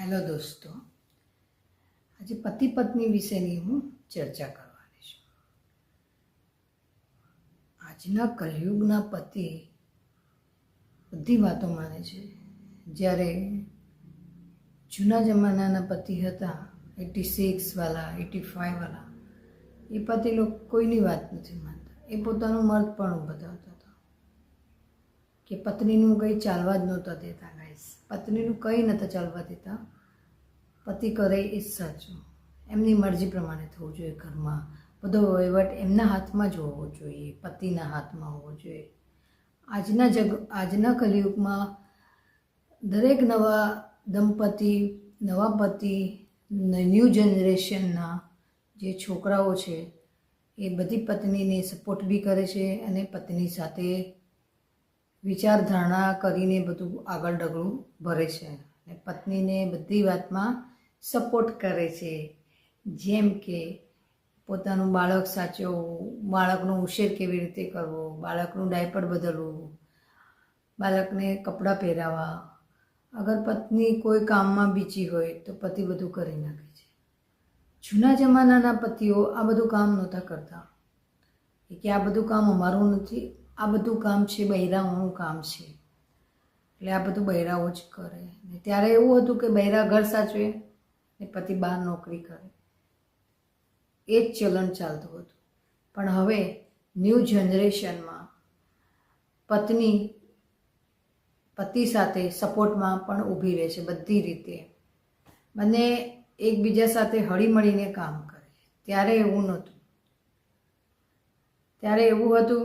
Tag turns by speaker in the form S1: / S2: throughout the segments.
S1: Hello દોસ્તો, આજે પતિ પત્ની વિશેની હું ચર્ચા કરવાની છું. આજના કલયુગના પતિ બધી વાતો માને છે, જ્યારે જૂના જમાનાના પતિ હતા 86 વાળા 85 વાળા, એ પતિ લોકો કોઈની વાત નથી માનતા. એ પોતાનું મર્દપણું બતાવતા હતા કે પત્નીનું કંઈ ચાલવા જ નહોતા દેતા. ગાઈસ, પત્નીનું કંઈ નહોતા ચાલવા દેતા. પતિ કરે એ જ સાચું, એમની મરજી પ્રમાણે થવું જોઈએ. ઘરમાં બધો વહીવટ એમના હાથમાં જ હોવો જોઈએ, પતિના હાથમાં હોવો જોઈએ. આજના કલયુગમાં દરેક નવા દંપતિ, નવા પતિ, ન્યૂ જનરેશનના જે છોકરાઓ છે એ બધી પત્નીને સપોર્ટ બી કરે છે અને પત્ની સાથે વિચારધારણા કરીને બધું આગળ ડગલું ભરે છે અને પત્નીને બધી વાતમાં સપોર્ટ કરે છે. જેમ કે પોતાનું બાળક સાચવવું, બાળકનો ઉછેર કેવી રીતે કરવો, બાળકનું ડાયપર બદલવું, બાળકને કપડાં પહેરાવવા. અગર પત્ની કોઈ કામમાં બીજી હોય તો પતિ બધું કરી નાખે છે. જૂના જમાનાના પતિઓ આ બધું કામ નહોતા કરતા કે આ બધું કામ અમારું નથી, આ બધું કામ છે બૈરાઓનું કામ છે, એટલે આ બધું બૈરાઓ જ કરે. ત્યારે એવું હતું કે બૈરા ઘર સાચવે ને પતિ બહાર નોકરી કરે, એ જ ચલણ ચાલતું હતું. પણ હવે ન્યૂ જનરેશનમાં પત્ની પતિ સાથે સપોર્ટમાં પણ ઊભી રહે છે બધી રીતે. બંને એકબીજા સાથે હળીમળીને કામ કરે છે. ત્યારે એવું નહોતું. ત્યારે એવું હતું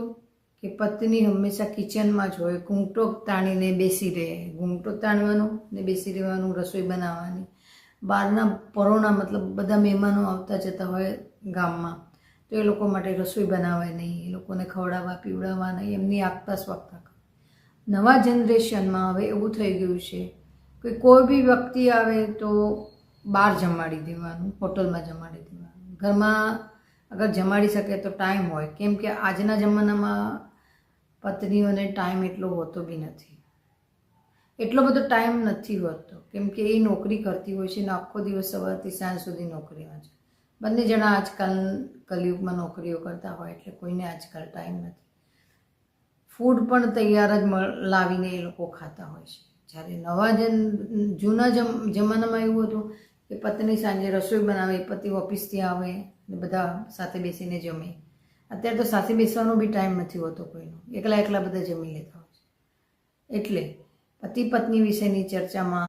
S1: કે પત્ની હંમેશા કિચનમાં જ હોય, ઘૂંટો તાણીને બેસી રહે, ઘૂંટો તાણવાનું ને બેસી રહેવાનું, રસોઈ બનાવવાની. બહારના પરોણા મતલબ બધા મહેમાનો આવતા જતા હોય ગામમાં, તો એ લોકો માટે રસોઈ બનાવે નહીં, એ લોકોને ખવડાવવા પીવડાવવા નહીં, એમની આગતા સ્વાગતા કરે. નવા જનરેશનમાં હવે એવું થઈ ગયું છે કે કોઈ બી વ્યક્તિ આવે તો બહાર જમાડી દેવાનું, હોટલમાં જમાડી દેવાનું. ઘરમાં અગર જમાડી શકે તો ટાઈમ હોય, કેમ કે આજના જમાનામાં પત્નીઓને ટાઈમ એટલો હોતો બી નથી. એટલો બધો ટાઈમ નથી હોતો, કેમ કે એ નોકરી કરતી હોય છે ને આખો દિવસ સવારથી સાંજ સુધી નોકરીમાં છે. બંને જણા આજકાલ કલયુગમાં નોકરીઓ કરતા હોય એટલે કોઈને આજકાલ ટાઈમ નથી. ફૂડ પણ તૈયાર જ લાવીને એ લોકો ખાતા હોય છે. જ્યારે જૂના જમાનામાં એવું હતું કે પત્ની સાંજે રસોઈ બનાવે, પતિ ઓફિસથી આવે ને બધા સાથે બેસીને જમે. અત્યારે તો સાથે બેસવાનો બી ટાઈમ નથી હોતો કોઈનો, એકલા બધા જમી લેતા હોય છે. એટલે પતિ પત્ની વિશેની ચર્ચામાં